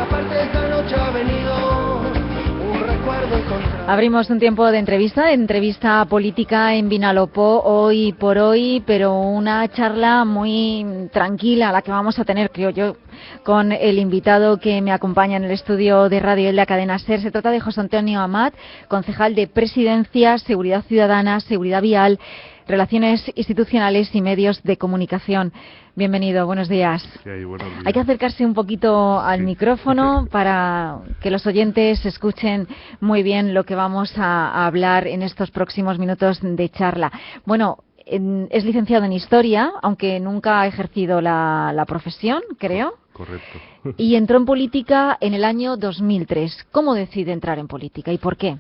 otra parte esta noche ha venido un recuerdo encontrado. Abrimos un tiempo de entrevista política en Vinalopó hoy por hoy, pero una charla muy tranquila la que vamos a tener, creo yo, con el invitado que me acompaña en el estudio de Radio de la cadena SER. Se trata de José Antonio Amat, concejal de Presidencia, Seguridad Ciudadana, Seguridad Vial, Relaciones Institucionales y Medios de Comunicación. Bienvenido, buenos días. Sí, buenos días. Hay que acercarse un poquito al micrófono para que los oyentes escuchen muy bien lo que vamos a hablar en estos próximos minutos de charla. Bueno, es licenciado en Historia, aunque nunca ha ejercido la profesión, creo. Correcto. Y entró en política en el año 2003. ¿Cómo decide entrar en política y por qué?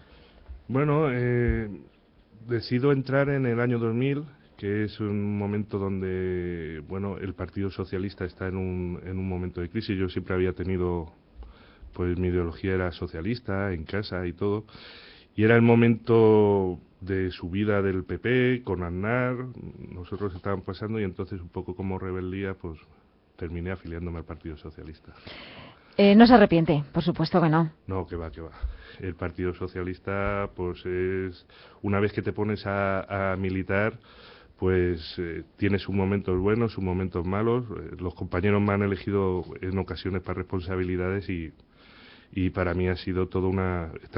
Bueno, decido entrar en el año 2000, que es un momento donde, bueno, el Partido Socialista está en un momento de crisis. Yo siempre había tenido, pues mi ideología era socialista, en casa y todo, y era el momento de subida del PP con Aznar. Nosotros estaban pasando y entonces, un poco como rebeldía, pues terminé afiliándome al Partido Socialista. ¿No se arrepiente? Por supuesto que no. No, que va, que va. El Partido Socialista, pues es, una vez que te pones a militar, pues tiene sus momentos buenos, sus momentos malos. Los compañeros me han elegido en ocasiones para responsabilidades y para mí está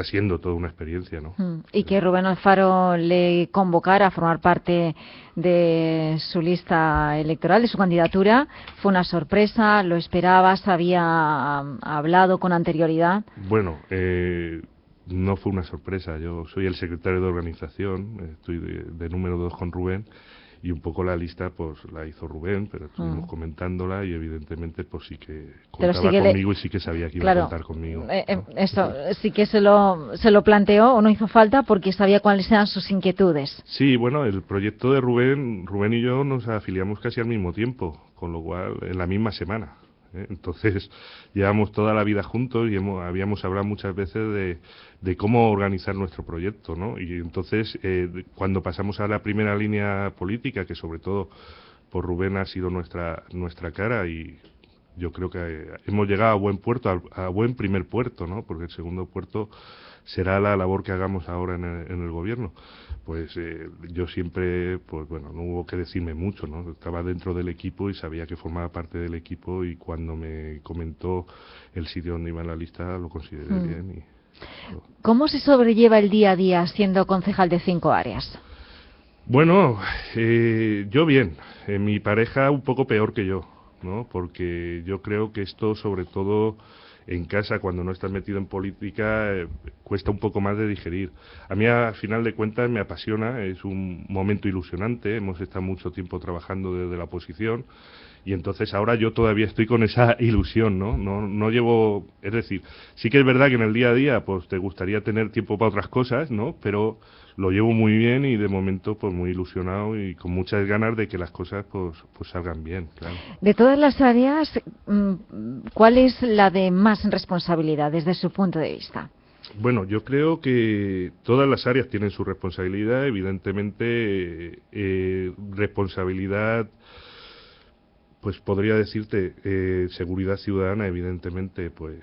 siendo toda una experiencia, ¿no? Y que Rubén Alfaro le convocara a formar parte de su lista electoral, de su candidatura, fue una sorpresa, lo esperabas, había hablado con anterioridad. Bueno, no fue una sorpresa. Yo soy el secretario de organización, estoy de número 2 con Rubén, y un poco la lista pues la hizo Rubén, pero estuvimos comentándola y evidentemente pues sí que contaba conmigo y sí que sabía que iba a contar conmigo. Eso sí que se lo planteó, o no hizo falta, porque sabía cuáles eran sus inquietudes. Sí, bueno, el proyecto de Rubén y yo nos afiliamos casi al mismo tiempo, con lo cual en la misma semana. Entonces llevamos toda la vida juntos y habíamos hablado muchas veces de cómo organizar nuestro proyecto, ¿no? Y entonces cuando pasamos a la primera línea política, que sobre todo por Rubén ha sido nuestra cara, y yo creo que hemos llegado a buen puerto, a buen primer puerto, ¿no? Porque el segundo puerto será la labor que hagamos ahora en el gobierno. Pues yo siempre, pues bueno, no hubo que decirme mucho, ¿no? Estaba dentro del equipo y sabía que formaba parte del equipo, y cuando me comentó el sitio donde iba en la lista lo consideré bien. ¿Cómo se sobrelleva el día a día siendo concejal de 5 áreas? Bueno, yo bien, mi pareja un poco peor que yo, ¿no? Porque yo creo que esto, sobre todo en casa, cuando no estás metido en política, cuesta un poco más de digerir. A mí, a final de cuentas, me apasiona, es un momento ilusionante, hemos estado mucho tiempo trabajando desde la oposición, y entonces ahora yo todavía estoy con esa ilusión, ¿no? No llevo, es decir, sí que es verdad que en el día a día pues te gustaría tener tiempo para otras cosas, ¿no? Pero lo llevo muy bien y de momento pues muy ilusionado y con muchas ganas de que las cosas pues salgan bien, claro. De todas las áreas, ¿cuál es la de más responsabilidad desde su punto de vista? Bueno, yo creo que todas las áreas tienen su responsabilidad, evidentemente responsabilidad, pues podría decirte, seguridad ciudadana, evidentemente, pues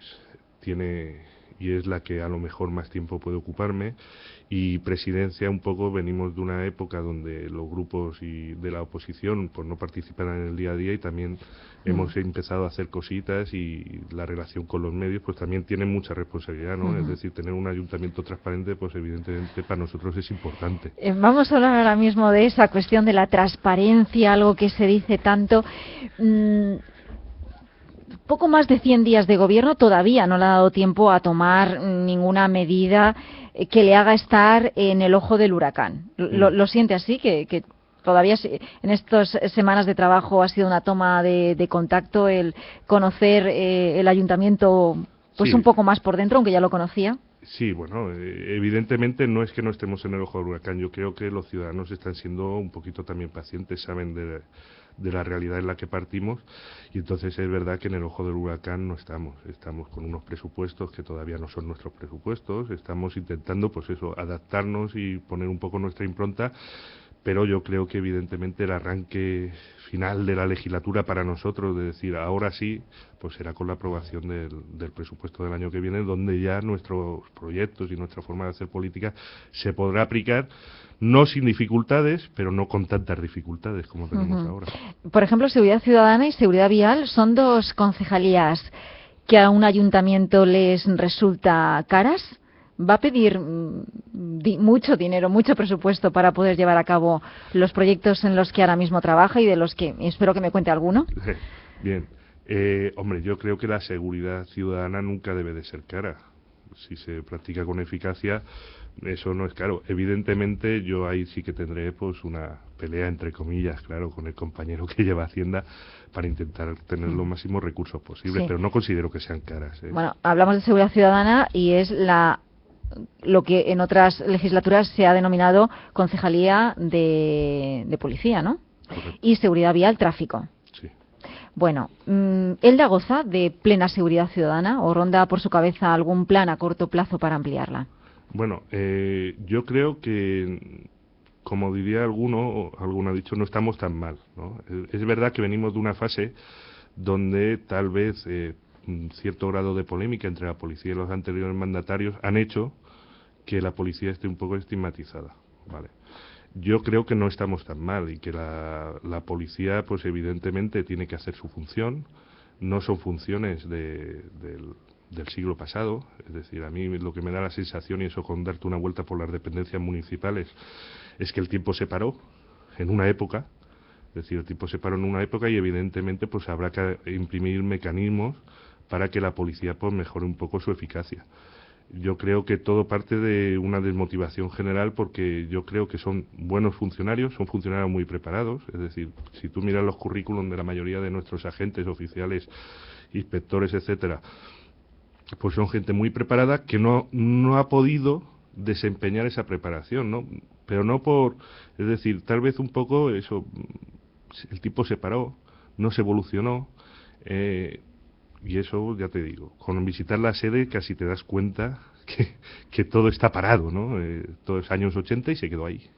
tiene, y es la que a lo mejor más tiempo puede ocuparme, y presidencia, un poco venimos de una época donde los grupos y de la oposición pues no participan en el día a día, y también hemos empezado a hacer cositas, y la relación con los medios pues también tiene mucha responsabilidad, ¿no? Es decir, tener un ayuntamiento transparente pues evidentemente para nosotros es importante. Vamos a hablar ahora mismo de esa cuestión de la transparencia, algo que se dice tanto. Poco más de 100 días de gobierno, todavía no le ha dado tiempo a tomar ninguna medida que le haga estar en el ojo del huracán. ¿Lo siente así? Que todavía en estas semanas de trabajo ha sido una toma de contacto, el conocer el ayuntamiento pues sí, un poco más por dentro, aunque ya lo conocía. Sí, bueno, evidentemente no es que no estemos en el ojo del huracán. Yo creo que los ciudadanos están siendo un poquito también pacientes, saben de la realidad en la que partimos, y entonces es verdad que en el ojo del huracán no estamos con unos presupuestos que todavía no son nuestros presupuestos, estamos intentando pues eso, adaptarnos y poner un poco nuestra impronta, pero yo creo que evidentemente el arranque final de la legislatura para nosotros, de decir ahora sí, pues será con la aprobación del presupuesto del año que viene, donde ya nuestros proyectos y nuestra forma de hacer política se podrá aplicar, no sin dificultades, pero no con tantas dificultades como tenemos ahora. Por ejemplo, Seguridad Ciudadana y Seguridad Vial son dos concejalías que a un ayuntamiento les resulta caras. ¿Va a pedir mucho dinero, mucho presupuesto para poder llevar a cabo los proyectos en los que ahora mismo trabaja y de los que espero que me cuente alguno? Bien. Hombre, yo creo que la seguridad ciudadana nunca debe de ser cara. Si se practica con eficacia, eso no es caro. Evidentemente, yo ahí sí que tendré pues una pelea, entre comillas, claro, con el compañero que lleva Hacienda para intentar tener los máximos recursos posibles, pero no considero que sean caras. Bueno, hablamos de seguridad ciudadana y es lo que en otras legislaturas se ha denominado concejalía de policía, ¿no? Correcto. Y seguridad vial, tráfico. Sí. Bueno, ¿Elda goza de plena seguridad ciudadana o ronda por su cabeza algún plan a corto plazo para ampliarla? Bueno, yo creo que, como diría alguno ha dicho, no estamos tan mal, ¿no? Es verdad que venimos de una fase donde tal vez un cierto grado de polémica entre la policía y los anteriores mandatarios han hecho que la policía esté un poco estigmatizada, ¿vale? Yo creo que no estamos tan mal y que la policía, pues evidentemente tiene que hacer su función. No son funciones del siglo pasado, es decir, a mí lo que me da la sensación, y eso con darte una vuelta por las dependencias municipales, es que el tiempo se paró en una época, es decir, el tiempo se paró en una época y evidentemente pues habrá que imprimir mecanismos para que la policía pues mejore un poco su eficacia. Yo creo que todo parte de una desmotivación general, porque yo creo que son buenos funcionarios, son funcionarios muy preparados, es decir, si tú miras los currículum de la mayoría de nuestros agentes, oficiales, inspectores, etcétera, pues son gente muy preparada que no ha podido desempeñar esa preparación, ¿no? Pero no por, es decir, tal vez un poco eso, el tipo se paró, no se evolucionó, y eso, ya te digo, con visitar la sede casi te das cuenta que todo está parado, ¿no? Todo es años 80 y se quedó ahí.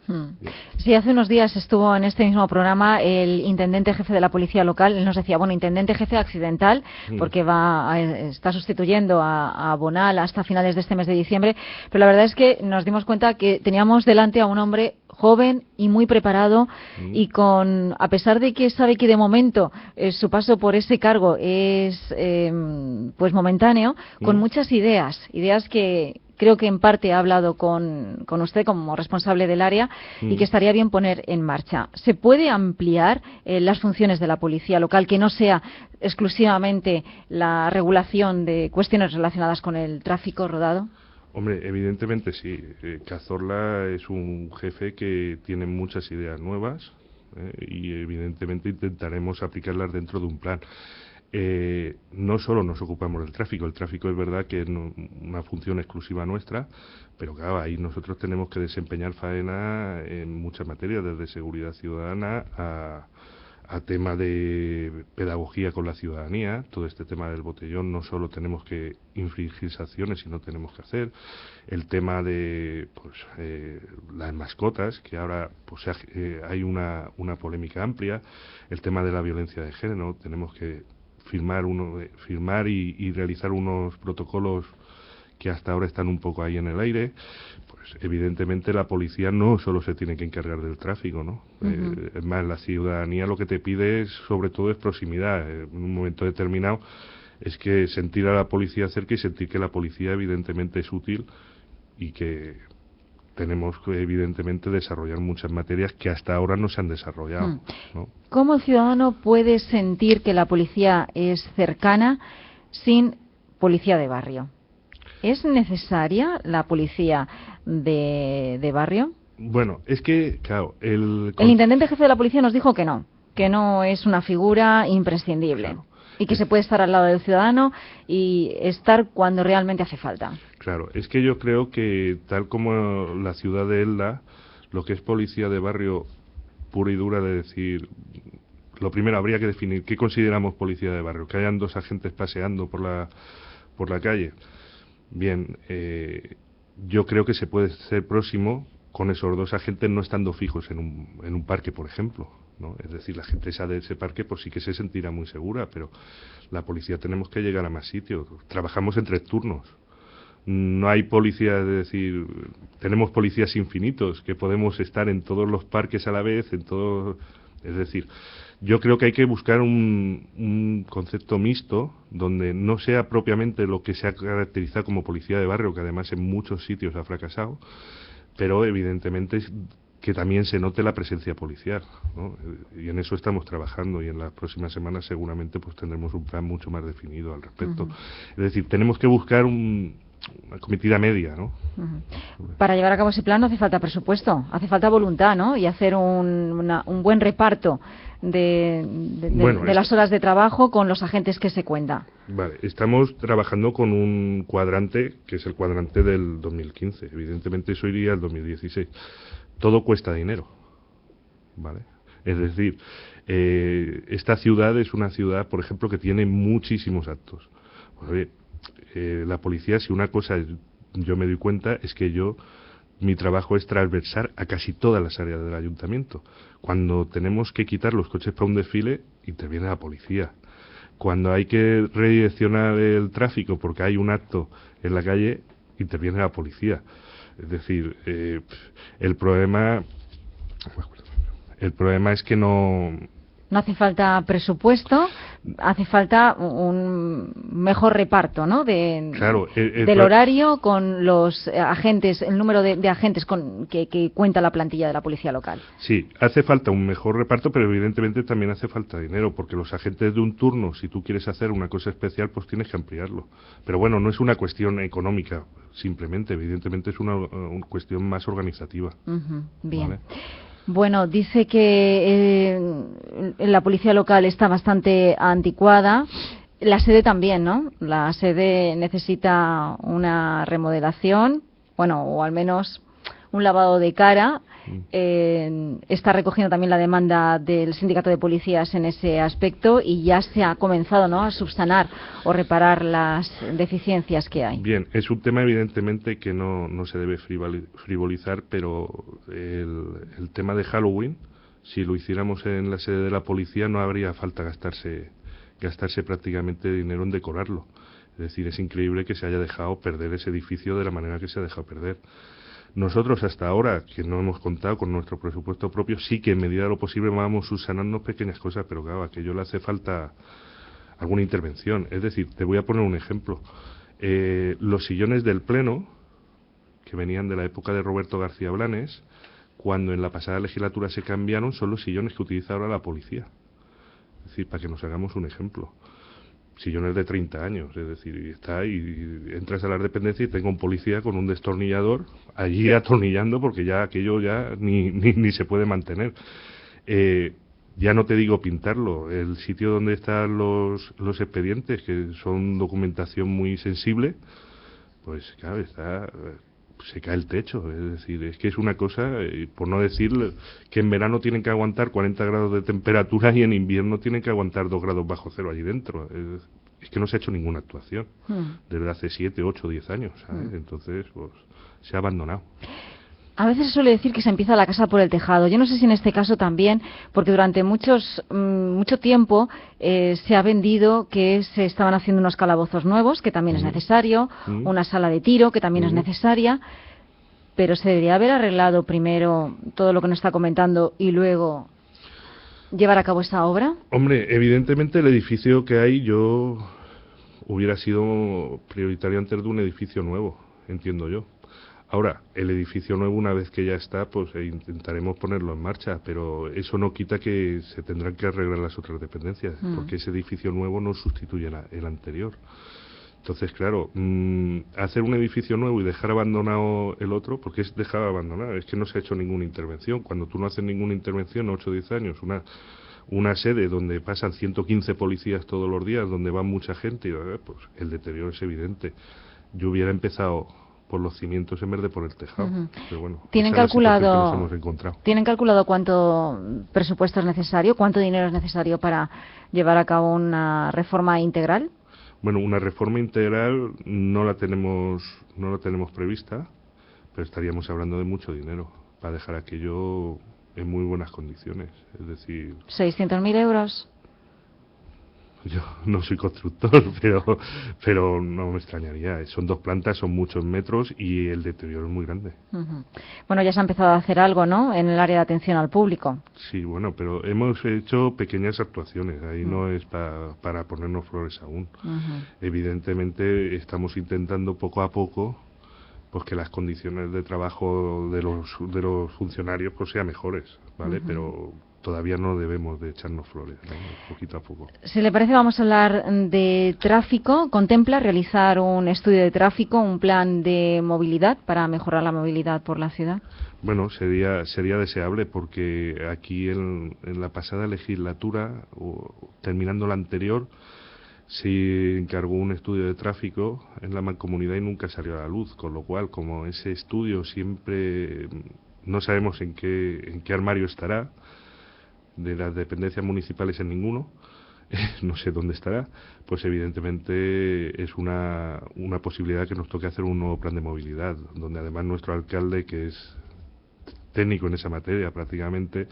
Sí, hace unos días estuvo en este mismo programa el intendente jefe de la policía local. Él nos decía, bueno, intendente jefe accidental, porque está sustituyendo a Bonal hasta finales de este mes de diciembre. Pero la verdad es que nos dimos cuenta que teníamos delante a un hombre joven y muy preparado y a pesar de que sabe que de momento su paso por ese cargo es pues momentáneo, con muchas ideas que creo que en parte ha hablado con usted como responsable del área y que estaría bien poner en marcha. ¿Se puede ampliar las funciones de la policía local, que no sea exclusivamente la regulación de cuestiones relacionadas con el tráfico rodado? Hombre, evidentemente sí. Cazorla es un jefe que tiene muchas ideas nuevas, y evidentemente intentaremos aplicarlas dentro de un plan. No solo nos ocupamos del tráfico, el tráfico es verdad que es una función exclusiva nuestra, pero claro, ahí nosotros tenemos que desempeñar faena en muchas materias, desde seguridad ciudadana a tema de pedagogía con la ciudadanía. Todo este tema del botellón, no solo tenemos que infringir sanciones, sino tenemos que hacer el tema de las mascotas, que ahora pues hay una polémica amplia, el tema de la violencia de género. Tenemos que firmar y realizar unos protocolos que hasta ahora están un poco ahí en el aire. Pues evidentemente la policía no solo se tiene que encargar del tráfico, ¿no? Es más, la ciudadanía lo que te pide sobre todo es proximidad. En un momento determinado es que sentir a la policía cerca y sentir que la policía evidentemente es útil y que tenemos que evidentemente desarrollar muchas materias que hasta ahora no se han desarrollado, ¿no? ¿Cómo el ciudadano puede sentir que la policía es cercana sin policía de barrio? ¿Es necesaria la policía de barrio? Bueno, es que, claro, el intendente jefe de la policía nos dijo que no es una figura imprescindible. Claro. Y que se puede estar al lado del ciudadano y estar cuando realmente hace falta. Claro, es que yo creo que tal como la ciudad de Elda, lo que es policía de barrio pura y dura, de decir, lo primero habría que definir qué consideramos policía de barrio, que hayan dos agentes paseando por la calle. Bien, yo creo que se puede ser próximo con esos 2 agentes no estando fijos en un parque, por ejemplo, ¿no? Es decir, la gente esa de ese parque pues sí que se sentirá muy segura, pero la policía tenemos que llegar a más sitios. Trabajamos en 3 turnos. No hay policía, es decir, tenemos policías infinitos, que podemos estar en todos los parques a la vez, en todo, es decir, yo creo que hay que buscar un concepto mixto, donde no sea propiamente lo que se ha caracterizado como policía de barrio, que además en muchos sitios ha fracasado, pero evidentemente que también se note la presencia policial, ¿no? Y en eso estamos trabajando, y en las próximas semanas seguramente pues tendremos un plan mucho más definido al respecto. Es decir, tenemos que buscar una cometida media, ¿no? Para llevar a cabo ese plan no hace falta presupuesto, hace falta voluntad, ¿no? Y hacer un buen reparto de las horas de trabajo con los agentes que se cuenta. Vale, estamos trabajando con un cuadrante, que es el cuadrante del 2015. Evidentemente eso iría al 2016. Todo cuesta dinero, ¿vale? Es decir, esta ciudad es una ciudad, por ejemplo, que tiene muchísimos actos. Pues, la policía, si una cosa yo me doy cuenta, es que mi trabajo es transversal a casi todas las áreas del ayuntamiento. Cuando tenemos que quitar los coches para un desfile, interviene la policía. Cuando hay que redireccionar el tráfico porque hay un acto en la calle, interviene la policía. Es decir, el problema es que no hace falta presupuesto, hace falta un mejor reparto, ¿no? Del horario con los agentes, el número de agentes que cuenta la plantilla de la policía local. Sí, hace falta un mejor reparto, pero evidentemente también hace falta dinero, porque los agentes de un turno, si tú quieres hacer una cosa especial, pues tienes que ampliarlo. Pero bueno, no es una cuestión económica, simplemente, evidentemente es una cuestión más organizativa. Bien. ¿Vale? Bueno, dice que la policía local está bastante anticuada. La sede también, ¿no? La sede necesita una remodelación, bueno, o al menos un lavado de cara. Está recogiendo también la demanda del sindicato de policías en ese aspecto y ya se ha comenzado, ¿no?, a subsanar o reparar las deficiencias que hay. Bien, es un tema evidentemente que no se debe frivolizar, pero el tema de Halloween, si lo hiciéramos en la sede de la policía, no habría falta gastarse prácticamente dinero en decorarlo. Es decir, es increíble que se haya dejado perder ese edificio de la manera que se ha dejado perder. Nosotros hasta ahora, que no hemos contado con nuestro presupuesto propio, sí que en medida de lo posible vamos subsanando pequeñas cosas, pero claro, a aquello le hace falta alguna intervención. Es decir, te voy a poner un ejemplo. Los sillones del Pleno, que venían de la época de Roberto García Blanes, cuando en la pasada legislatura se cambiaron, son los sillones que utiliza ahora la policía. Es decir, para que nos hagamos un ejemplo. Sillones de 30 años, es decir, y entras a las dependencias y tengo un policía con un destornillador allí atornillando porque ya aquello ya ni se puede mantener. Ya no te digo pintarlo, el sitio donde están los expedientes, que son documentación muy sensible, pues claro, se cae el techo, es decir, es que es una cosa, por no decir que en verano tienen que aguantar 40 grados de temperatura y en invierno tienen que aguantar 2 grados bajo cero allí dentro. Es que no se ha hecho ninguna actuación desde hace 7, 8, 10 años, ¿sabes? Entonces, pues, se ha abandonado. A veces se suele decir que se empieza la casa por el tejado. Yo no sé si en este caso también, porque durante mucho tiempo se ha vendido que se estaban haciendo unos calabozos nuevos, que también es necesario, una sala de tiro, que también es necesaria, pero se debería haber arreglado primero todo lo que nos está comentando y luego llevar a cabo esta obra. Hombre, evidentemente el edificio que hay hubiera sido prioritario antes de un edificio nuevo, entiendo yo. Ahora, el edificio nuevo, una vez que ya está, pues intentaremos ponerlo en marcha, pero eso no quita que se tendrán que arreglar las otras dependencias, porque ese edificio nuevo no sustituye el anterior. Entonces, claro, hacer un edificio nuevo y dejar abandonado el otro, porque es dejar abandonado, es que no se ha hecho ninguna intervención. Cuando tú no haces ninguna intervención, 8 o 10 años, una sede donde pasan 115 policías todos los días, donde va mucha gente, pues el deterioro es evidente. Yo hubiera empezado por los cimientos en vez de por el tejado. Pero bueno, ¿Tienen calculado cuánto presupuesto es necesario, cuánto dinero es necesario para llevar a cabo una reforma integral? Bueno, una reforma integral no la tenemos prevista, pero estaríamos hablando de mucho dinero. para dejar aquello en muy buenas condiciones. Es decir, 600.000 euros. yo no soy constructor, pero no me extrañaría. Son 2 plantas, son muchos metros y el deterioro es muy grande. Ujú. Bueno, ya se ha empezado a hacer algo, ¿no?, en el área de atención al público. Sí, bueno, pero hemos hecho pequeñas actuaciones. Ahí no es para ponernos flores aún. Ujú. Evidentemente estamos intentando poco a poco pues que las condiciones de trabajo de los funcionarios pues sean mejores, ¿vale? Pero todavía no debemos de echarnos flores, ¿no? Poquito a poco. Si le parece, vamos a hablar de tráfico. ¿Contempla realizar un estudio de tráfico, un plan de movilidad para mejorar la movilidad por la ciudad? Bueno, sería deseable porque aquí en la pasada legislatura, terminando la anterior, se encargó un estudio de tráfico en la Mancomunidad y nunca salió a la luz, con lo cual, como ese estudio siempre no sabemos en qué armario estará, de las dependencias municipales en ninguno, no sé dónde estará, pues evidentemente es una posibilidad que nos toque hacer un nuevo plan de movilidad, donde además nuestro alcalde, que es técnico en esa materia prácticamente,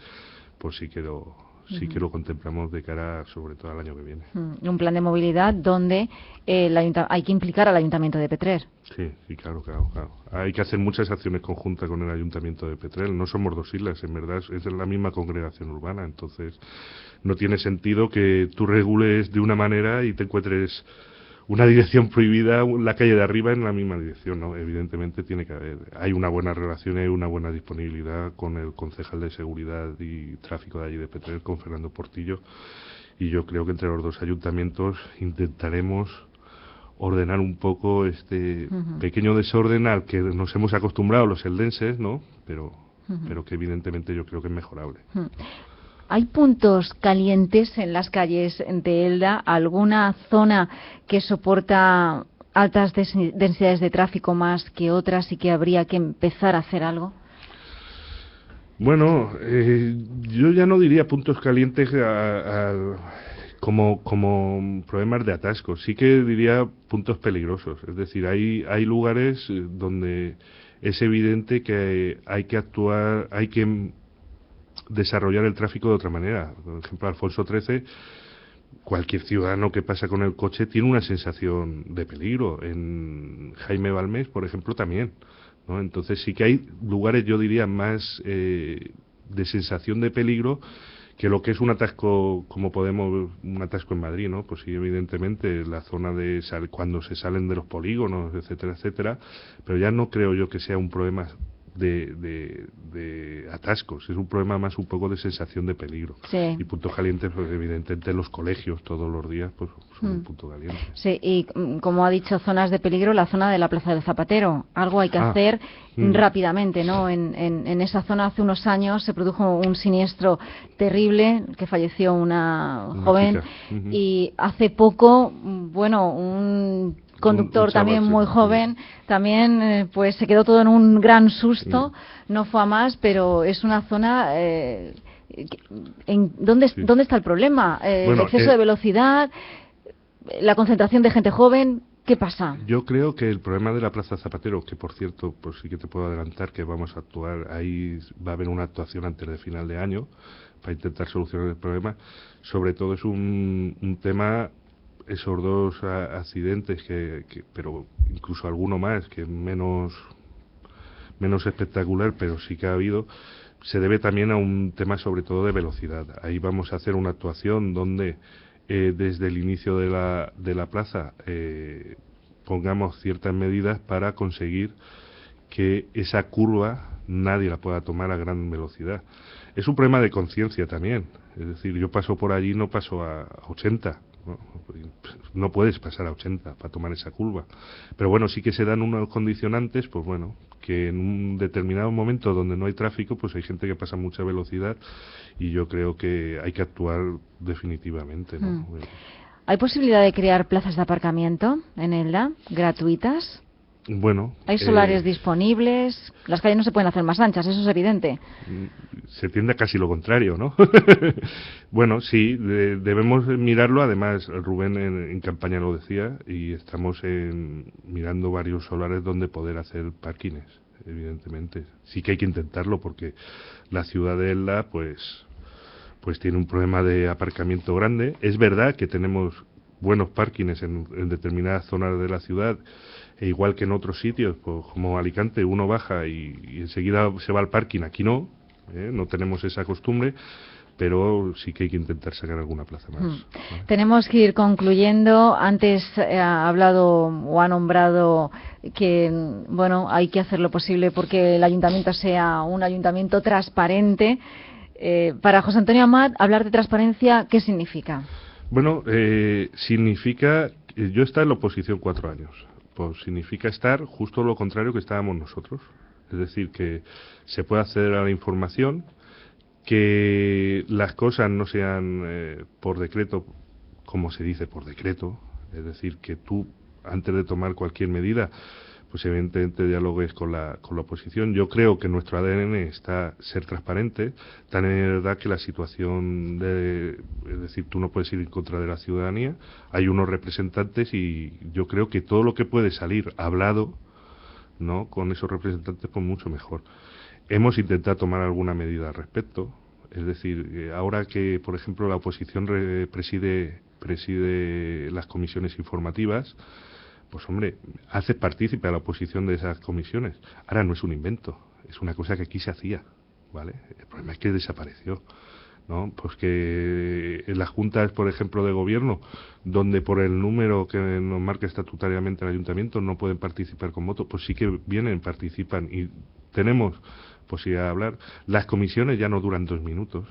pues sí que lo contemplamos de cara sobre todo al año que viene. Un plan de movilidad donde hay que implicar al Ayuntamiento de Petrer. Sí, claro. Hay que hacer muchas acciones conjuntas con el Ayuntamiento de Petrer. No somos 2 islas, en verdad es la misma congregación urbana, entonces no tiene sentido que tú regules de una manera y te encuentres una dirección prohibida, la calle de arriba en la misma dirección, ¿no? Evidentemente hay una buena relación y hay una buena disponibilidad con el concejal de Seguridad y Tráfico de allí de Petrer, con Fernando Portillo, y yo creo que entre los 2 ayuntamientos intentaremos ordenar un poco este pequeño desorden al que nos hemos acostumbrado los eldenses, ¿no? Pero que evidentemente yo creo que es mejorable. ¿Hay puntos calientes en las calles de Elda? ¿Alguna zona que soporta altas densidades de tráfico más que otras y que habría que empezar a hacer algo? Bueno, yo ya no diría puntos calientes como problemas de atascos. Sí que diría puntos peligrosos. Es decir, hay lugares donde es evidente que hay que actuar, hay que desarrollar el tráfico de otra manera. Por ejemplo, Alfonso XIII, cualquier ciudadano que pasa con el coche tiene una sensación de peligro. En Jaime Balmes, por ejemplo, también, ¿no? Entonces sí que hay lugares, yo diría, más de sensación de peligro que lo que es un atasco, un atasco en Madrid, ¿no? Pues sí, evidentemente, la zona de cuando se salen de los polígonos, etcétera, etcétera, pero ya no creo yo que sea un problema de atascos, es un problema más un poco de sensación de peligro. Sí. Y puntos calientes, pues evidentemente los colegios todos los días pues son un punto caliente. Sí, y como ha dicho, zonas de peligro, la zona de la Plaza del Zapatero. Algo hay que hacer rápidamente, ¿no? En esa zona hace unos años se produjo un siniestro terrible, que falleció una joven, y hace poco, bueno, un conductor un chaval, también muy joven, también pues se quedó todo en un gran susto, no fue a más, pero es una zona ¿dónde está el problema? Bueno, el exceso de velocidad, la concentración de gente joven, ¿qué pasa? Yo creo que el problema de la Plaza Zapatero, que por cierto, pues sí que te puedo adelantar que vamos a actuar, ahí va a haber una actuación antes de final de año para intentar solucionar el problema, sobre todo es un tema, esos 2 accidentes, pero incluso alguno más, que menos espectacular, pero sí que ha habido, se debe también a un tema sobre todo de velocidad. Ahí vamos a hacer una actuación donde desde el inicio de la plaza pongamos ciertas medidas para conseguir que esa curva nadie la pueda tomar a gran velocidad. Es un problema de conciencia también, es decir, yo paso por allí, no paso a 80, no puedes pasar a 80 para tomar esa curva, pero bueno, sí que se dan unos condicionantes, pues bueno, que en un determinado momento donde no hay tráfico, pues hay gente que pasa a mucha velocidad y yo creo que hay que actuar definitivamente, ¿no? ¿Hay posibilidad de crear plazas de aparcamiento en Elda, gratuitas? Bueno, ¿hay solares disponibles? Las calles no se pueden hacer más anchas, eso es evidente. Se tiende a casi lo contrario, ¿no? Bueno, sí, debemos mirarlo. Además, Rubén en campaña lo decía, y estamos mirando varios solares donde poder hacer parkings. evidentemente. Sí que hay que intentarlo porque la ciudadela, pues tiene un problema de aparcamiento grande. Es verdad que tenemos buenos parkings en determinadas zonas de la ciudad, e igual que en otros sitios, pues, como Alicante, uno baja y enseguida se va al parking. Aquí no, no tenemos esa costumbre, pero sí que hay que intentar sacar alguna plaza más. ¿Vale? Tenemos que ir concluyendo. Antes ha hablado o ha nombrado que bueno, hay que hacer lo posible porque el ayuntamiento sea un ayuntamiento transparente. Para José Antonio Amat, hablar de transparencia, ¿qué significa? Bueno, significa, yo he estado en la oposición 4 años, pues significa estar justo lo contrario que estábamos nosotros, es decir, que se puede acceder a la información, que las cosas no sean por decreto, como se dice, por decreto, es decir, que tú, antes de tomar cualquier medida, pues evidentemente dialogues con la oposición. Yo creo que nuestro ADN está ser transparente, tan es verdad que la situación es decir, tú no puedes ir en contra de la ciudadanía, hay unos representantes y yo creo que todo lo que puede salir hablado, ¿no?, con esos representantes, pues mucho mejor. Hemos intentado tomar alguna medida al respecto, es decir, ahora que, por ejemplo, la oposición preside las comisiones informativas, pues hombre, hace partícipe a la oposición de esas comisiones. Ahora no es un invento, es una cosa que aquí se hacía, ¿vale? El problema es que desapareció, ¿no? Pues que en las juntas, por ejemplo, de gobierno, donde por el número que nos marca estatutariamente el ayuntamiento no pueden participar con voto, pues sí que vienen, participan y tenemos posibilidad de hablar. Las comisiones ya no duran 2 minutos,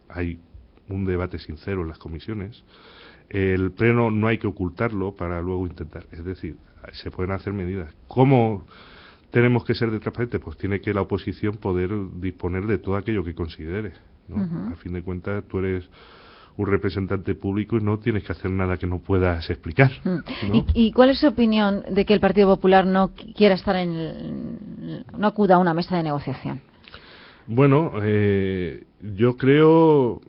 hay un debate sincero en las comisiones. El pleno no hay que ocultarlo para luego intentar, es decir, se pueden hacer medidas. ¿Cómo tenemos que ser de transparente? Pues tiene que la oposición poder disponer de todo aquello que considere, ¿no? A fin de cuentas, tú eres un representante público y no tienes que hacer nada que no puedas explicar, ¿no? ¿Y cuál es su opinión de que el Partido Popular no quiera estar no acuda a una mesa de negociación? Bueno, yo creo...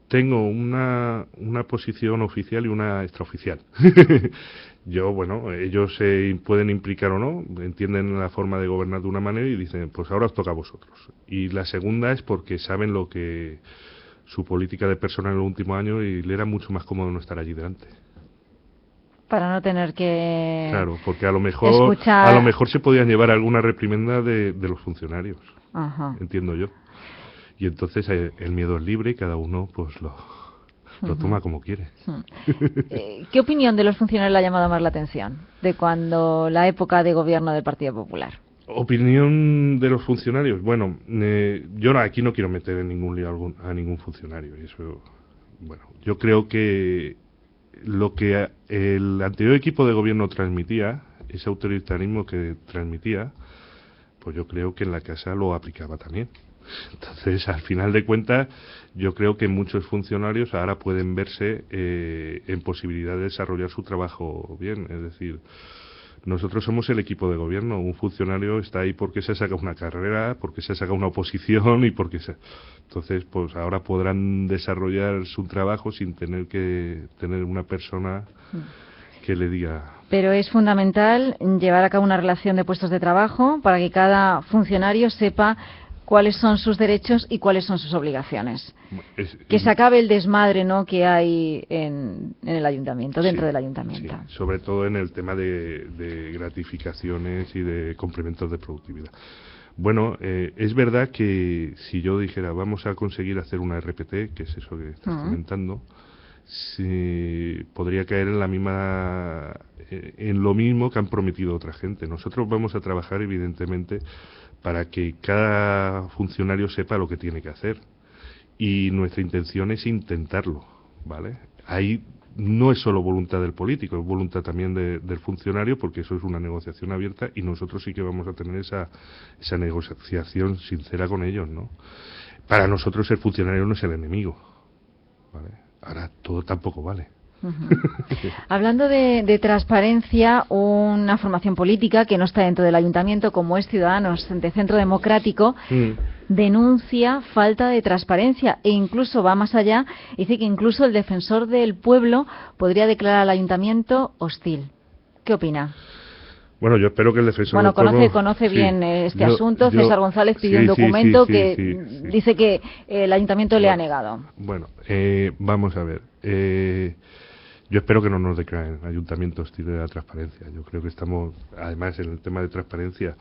Tengo una posición oficial y una extraoficial. Yo, bueno, ellos se pueden implicar o no, entienden la forma de gobernar de una manera y dicen, pues ahora os toca a vosotros. Y la segunda es porque saben lo que su política de personal en los últimos años y le era mucho más cómodo no estar allí delante. Para no tener que... Claro, porque a lo mejor se podían llevar alguna reprimenda de los funcionarios. Ajá. Entiendo yo. Y entonces el miedo es libre y cada uno pues lo toma como quiere. ¿Qué opinión de los funcionarios le ha llamado más la atención de cuando la época de gobierno del Partido Popular? Opinión de los funcionarios. Bueno, yo aquí no quiero meter en ningún lío a ningún funcionario. Y eso, bueno, yo creo que lo que el anterior equipo de gobierno transmitía, ese autoritarismo que transmitía, pues yo creo que en la casa lo aplicaba también. Entonces, al final de cuentas, yo creo que muchos funcionarios ahora pueden verse en posibilidad de desarrollar su trabajo bien. Es decir, nosotros somos el equipo de gobierno. Un funcionario está ahí porque se ha sacado una carrera, porque se ha sacado una oposición y porque Entonces, pues ahora podrán desarrollar su trabajo sin tener que tener una persona que le diga... Pero es fundamental llevar a cabo una relación de puestos de trabajo para que cada funcionario sepa cuáles son sus derechos y cuáles son sus obligaciones. Que se acabe el desmadre, ¿no?, que hay en el ayuntamiento, dentro del ayuntamiento. Sí, sobre todo en el tema de gratificaciones y de complementos de productividad. Bueno, es verdad que si yo dijera vamos a conseguir hacer una RPT, que es eso que estás comentando, podría caer en lo mismo que han prometido otra gente. Nosotros vamos a trabajar evidentemente para que cada funcionario sepa lo que tiene que hacer. Y nuestra intención es intentarlo, ¿vale? Ahí no es solo voluntad del político, es voluntad también del funcionario, porque eso es una negociación abierta y nosotros sí que vamos a tener esa negociación sincera con ellos, ¿no? Para nosotros el funcionario no es el enemigo, ¿vale? Ahora todo tampoco vale. Hablando de transparencia, una formación política que no está dentro del ayuntamiento, como es Ciudadanos de Centro Democrático, denuncia falta de transparencia e incluso va más allá, dice que incluso el defensor del pueblo podría declarar al ayuntamiento hostil. ¿Qué opina? Bueno, yo espero que el defensor Bueno, del pueblo... conoce sí, bien este asunto. César González pidió un sí, documento sí, que sí. dice que el ayuntamiento le ha negado. Bueno, vamos a ver. Yo espero que no nos declaren ayuntamiento hostil de la transparencia. Yo creo que estamos, además en el tema de transparencia,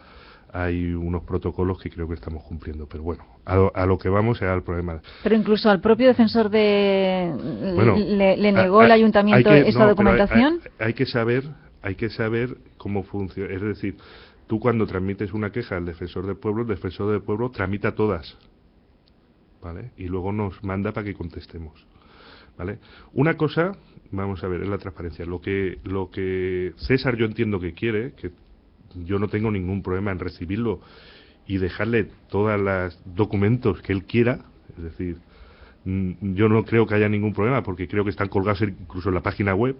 hay unos protocolos que creo que estamos cumpliendo. Pero bueno, a lo que vamos era el problema. Pero incluso al propio defensor Bueno, le negó el ayuntamiento esa documentación. Hay que saber cómo funciona. Es decir, tú cuando transmites una queja al defensor del pueblo, el defensor del pueblo tramita todas, ¿vale? Y luego nos manda para que contestemos, ¿vale? Una cosa, vamos a ver, es la transparencia. Lo que César yo entiendo que quiere, que yo no tengo ningún problema en recibirlo y dejarle todos los documentos que él quiera, es decir, yo no creo que haya ningún problema porque creo que están colgados incluso en la página web.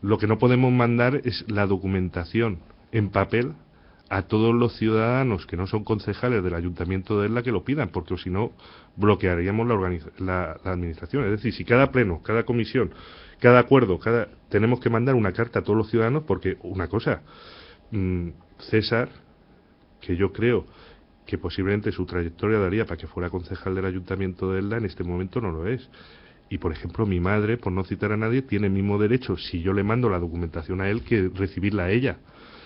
Lo que no podemos mandar es la documentación en papel a todos los ciudadanos que no son concejales del Ayuntamiento de Elda que lo pidan, porque si no bloquearíamos la administración. Es decir, si cada pleno, cada comisión, cada acuerdo, tenemos que mandar una carta a todos los ciudadanos, porque una cosa, César, que yo creo que posiblemente su trayectoria daría para que fuera concejal del Ayuntamiento de Elda, en este momento no lo es. Y, por ejemplo, mi madre, por no citar a nadie, tiene el mismo derecho, si yo le mando la documentación a él, que recibirla a ella.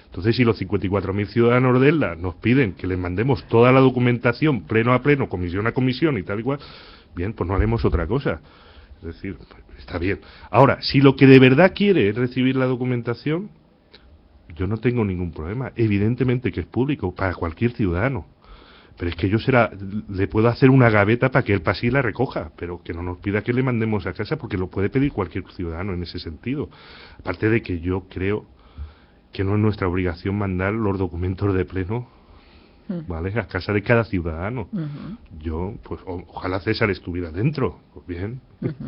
Entonces, si los 54.000 ciudadanos de Elda nos piden que les mandemos toda la documentación, pleno a pleno, comisión a comisión y tal y cual, bien, pues no haremos otra cosa. Es decir, está bien. Ahora, si lo que de verdad quiere es recibir la documentación, yo no tengo ningún problema. Evidentemente que es público para cualquier ciudadano. Pero es que yo le puedo hacer una gaveta para que él pase y la recoja, pero que no nos pida que le mandemos a casa, porque lo puede pedir cualquier ciudadano en ese sentido. Aparte de que yo creo que no es nuestra obligación mandar los documentos de pleno, ¿vale?, a casa de cada ciudadano. Yo, pues, ojalá César estuviera dentro, pues bien,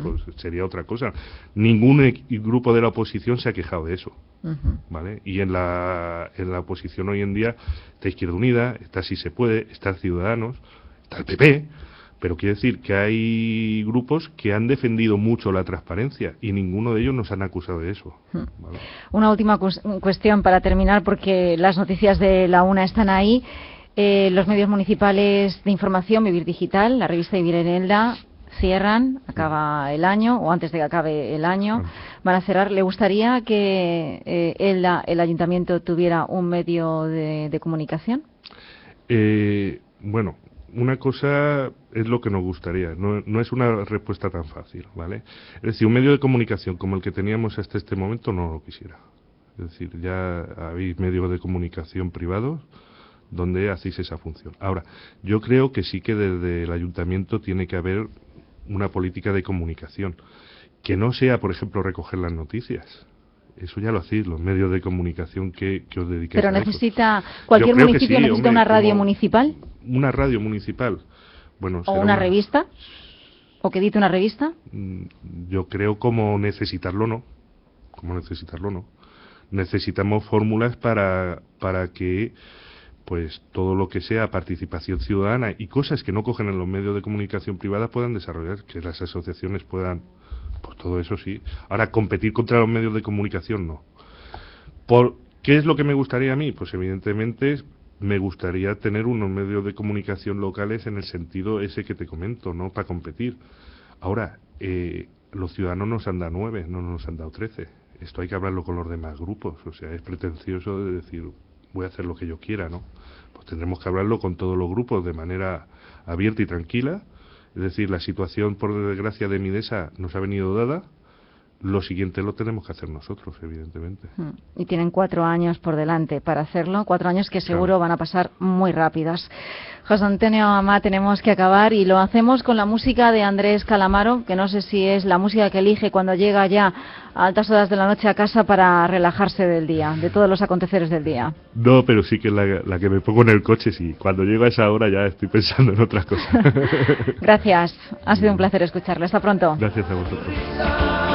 pues sería otra cosa. Ningún grupo de la oposición se ha quejado de eso, ¿vale? Y en la oposición hoy en día está Izquierda Unida, está Si Se Puede, está Ciudadanos, está el PP, pero quiere decir que hay grupos que han defendido mucho la transparencia y ninguno de ellos nos han acusado de eso, ¿vale? Una última cuestión para terminar, porque las noticias de la una están ahí. Los medios municipales de información, Vivir Digital, la revista Vivir en Elda, cierran, acaba el año, o antes de que acabe el año, van a cerrar. ¿Le gustaría que Elda, el ayuntamiento, tuviera un medio de comunicación? Bueno, una cosa es lo que nos gustaría, no es una respuesta tan fácil, ¿vale? Es decir, un medio de comunicación como el que teníamos hasta este momento no lo quisiera. Es decir, ya habéis medios de comunicación privados donde hacéis esa función. Ahora, yo creo que sí que desde el ayuntamiento tiene que haber una política de comunicación, que no sea, por ejemplo, recoger las noticias. Eso ya lo hacéis, los medios de comunicación que os dedicáis a eso. ¿Pero necesita, cualquier municipio necesita una radio municipal? ¿Una radio municipal? Bueno, ¿O una revista? ¿O que edite una revista? Yo creo como necesitarlo no. Necesitamos fórmulas para que pues todo lo que sea participación ciudadana y cosas que no cogen en los medios de comunicación privada puedan desarrollar, que las asociaciones puedan, pues todo eso sí. Ahora, competir contra los medios de comunicación no. ¿Qué es lo que me gustaría a mí? Pues evidentemente me gustaría tener unos medios de comunicación locales en el sentido ese que te comento, ¿no?, para competir. Ahora, los ciudadanos nos han dado 9, no nos han dado 13. Esto hay que hablarlo con los demás grupos, o sea, es pretencioso de decir voy a hacer lo que yo quiera, ¿no? Pues tendremos que hablarlo con todos los grupos de manera abierta y tranquila. Es decir, la situación, por desgracia, de Midesa nos ha venido dada. Lo siguiente lo tenemos que hacer nosotros, evidentemente. Y tienen 4 años por delante para hacerlo, 4 años que seguro van a pasar muy rápidos. José Antonio Amat, tenemos que acabar y lo hacemos con la música de Andrés Calamaro, que no sé si es la música que elige cuando llega ya a altas horas de la noche a casa para relajarse del día, de todos los aconteceres del día. No, pero sí que es la que me pongo en el coche, sí. Cuando llego a esa hora ya estoy pensando en otras cosas. Gracias, ha sido un placer escucharle. Hasta pronto. Gracias a vosotros.